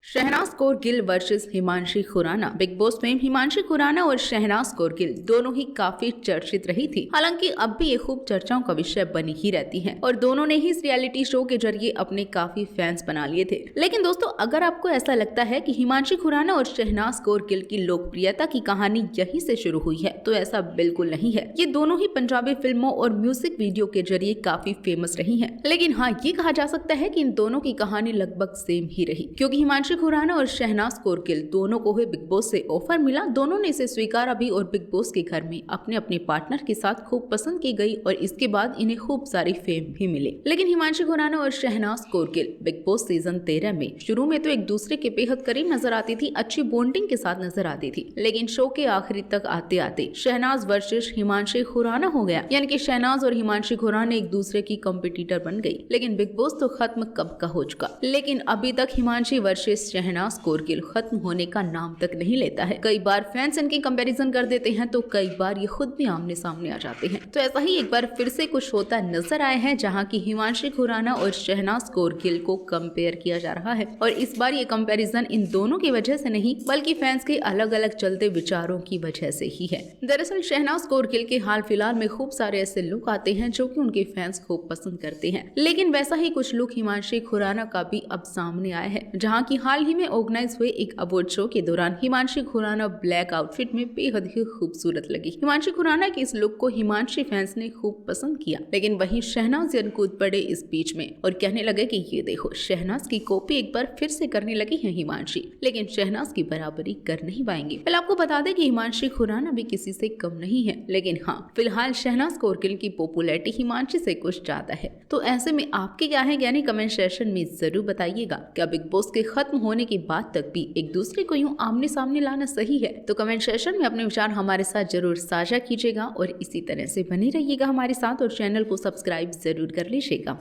Shehnaaz Kaur Gill versus Himanshi Khurana. Bigg Boss में हिमांशी खुराना और शहनाज कौर गिल दोनों ही काफी चर्चित रही थी। हालांकि अब भी ये खूब चर्चाओं का विषय बनी ही रहती हैं और दोनों ने ही इस रियलिटी शो के जरिए अपने काफी फैंस बना लिए थे। लेकिन दोस्तों, अगर आपको ऐसा लगता है कि हिमांशी खुराना और शहनाज कौर गिल की लोकप्रियता की कहानी यहीं से शुरू हुई है, तो ऐसा बिल्कुल नहीं है। ये दोनों ही पंजाबी फिल्मों और म्यूजिक वीडियो के जरिए काफी फेमस रही है। लेकिन हाँ, ये कहा जा सकता है कि इन दोनों की कहानी लगभग सेम ही रही, क्योंकि हिमांशी खुराना और शहनाज कौर गिल दोनों को बिग बॉस से ऑफर मिला। दोनों ने इसे स्वीकारा भी और बिग बॉस के घर में अपने अपने पार्टनर के साथ खूब पसंद की गई और इसके बाद इन्हें खूब सारी फेम भी मिले। लेकिन हिमांशी खुराना और Shehnaaz Kaur Gill Bigg Boss season 13 में शुरू में तो एक दूसरे के बेहद करीब नजर आती थी, अच्छी बॉन्डिंग के साथ नजर आती थी। लेकिन शो के आखिरी तक आते आते शहनाज वर्सेस हिमांशी खुराना हो गया, यानी कि शहनाज और हिमांशी खुराना एक दूसरे की कॉम्पिटिटर बन गई। लेकिन बिग बॉस तो खत्म कब का हो चुका, लेकिन अभी तक हिमांशी वर्सेस शहनाज कौर गिल खत्म होने का नाम तक नहीं लेता है। कई बार फैंस इनकी कंपैरिजन कर देते हैं, तो कई बार ये खुद भी आमने सामने आ जाते हैं। तो ऐसा ही एक बार फिर से कुछ होता नजर आया है, जहां की हिमांशी खुराना और शहनाज कौर गिल को कंपेयर किया जा रहा है। और इस बार ये कंपैरिजन इन दोनों की वजह से नहीं, बल्कि फैंस के अलग अलग चलते विचारों की वजह से ही है। दरअसल शहनाज कौर गिल के हाल फिलहाल में खूब सारे ऐसे लुक आते हैं जो कि उनके फैंस खूब पसंद करते हैं। लेकिन वैसा ही कुछ लुक हिमांशी खुराना का भी अब सामने आया है, जहाँ की हाल ही में ऑर्गेनाइज हुए एक अवार्ड शो के दौरान हिमांशी खुराना ब्लैक आउटफिट में बेहद ही खूबसूरत लगी। हिमांशी खुराना के इस लुक को हिमांशी फैंस ने खूब पसंद किया, लेकिन वहीं शहनाज कूद पड़े इस बीच में और कहने लगे कि ये देखो, शहनाज की कॉपी एक बार फिर से करने लगी है हिमांशी, लेकिन शहनाज की बराबरी कर नहीं पाएंगे। पहले आपको बता दें कि हिमांशी खुराना भी किसी से कम नहीं है, लेकिन हाँ, फिलहाल शहनाज कौर गिल की पॉपुलैरिटी हिमांशी से कुछ ज्यादा है। तो ऐसे में आपके क्या है, यानी कमेंट सेक्शन में जरूर बताइएगा। क्या बिग बॉस के खत्म होने के बाद तक भी एक दूसरे को यूं आमने सामने लाना सही है? तो कमेंट सेक्शन में अपने विचार हमारे साथ जरूर साझा कीजिएगा और इसी तरह से बने रहिएगा हमारे साथ और चैनल को सब्सक्राइब जरूर कर लीजिएगा।